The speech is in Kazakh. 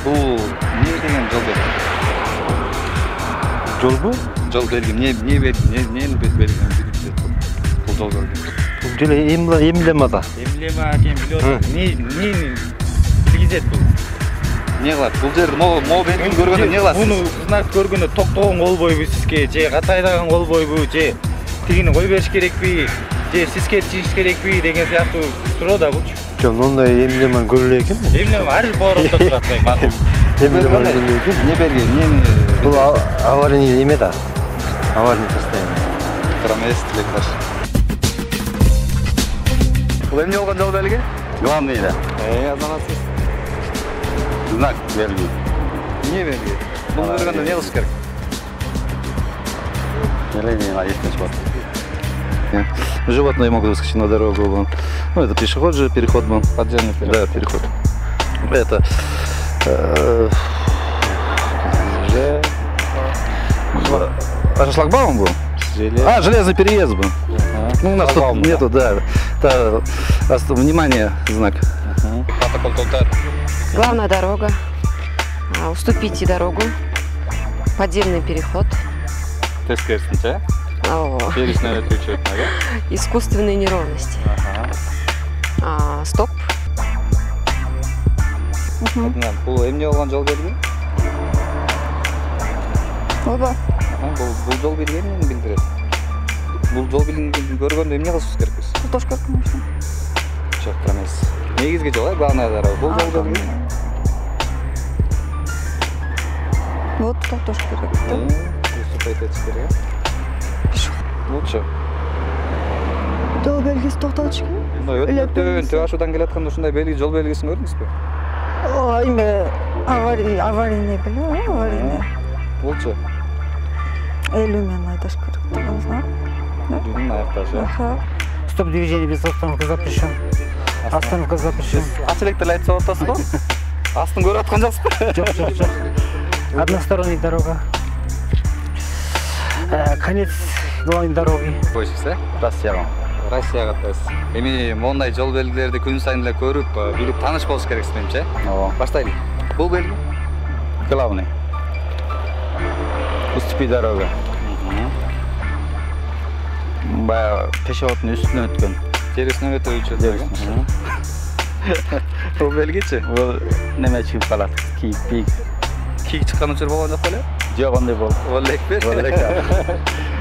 Бул не деген жол берген? Жолбу? Жол берген. Не берген? Нени берген? Бул жол берген. Бул эле эмблемада. Эмблема экен билип атам. Не билгизет бул? Не кылат? Бул жер мо бензин көргөндө не кыласыз? Муну знак көргөндө токтогон болбойбу сизге, же катайдаган болбойбу, же тигини кой бериш керекпи, же сизге чийиш керекпи деген сыяктуу суроо да булчу. Жок, мындай эмблема көрүлө экенби? Эмблема ар бир поворотто турат макул. Эмблема көрүлө экен. Не берген? Бул аварийный эме да. Аварийный состояние. Трамвай электрош. Бул эмне болгон жол белги? Главный да. Азаматсыз. Знак белги. Не белги? Бул көргөндө не кылыш керек? Животные могут выскочить на дорогу. Ну, это пешеход же, переход был. Подземный переход. Да, переход. Это... шлагбаум был? Железный переезд был. Ну, у нас тут нету, да. Внимание, знак. Протокол толтат. Главная дорога. Уступите дорогу. Подземный переход. Тест керсинче. Перечная отключение. Искусственные неровности. Стоп. Бул эмне болгон жол белги? Ооба. Бул жол белгини билдирет. Бул жол белгини көргөндө эмне кылышыбыз керекпиз? Тош керек, конечно. Жок, эмес. Негизги жол, главная дорога. Бул жол белги. Вот тош керек. Уступать этих керек. Лучше. Жол белгиси токтотуш керек. Өтө ашуудан келатканда ушундай белги, жол белгисин көрдүңүзбү? Эме аварийный билем, аварийный. Лучше. Элюмен айдаш керек деген знак. Элюмен аякташ. Стоп, движение без остановки запрещен. Остановка запрещен. Ачылыктар айтса атасыз го? Астын көрүп аткан жоксузбу? Жок. Односторонняя дорога. Конец главной дороги. Койсуз, Россияга. Россияга атасыз. Эми мондай жол белгилерди күн сайын эле көрүп, билип тааныш болуш керексиз менимче. Ооба. Баштайлы. Бул белги? Главный. Уступи дорога. Баягы пешеходдун үстүнөн өткөн. Терисинен өтө үчүн. Бул белгичи? Бул неме чыгып калат? Кийик. Кийик чыккан учур болгон жок беле? Жок, андай болду. Болду экпи? Болду экен.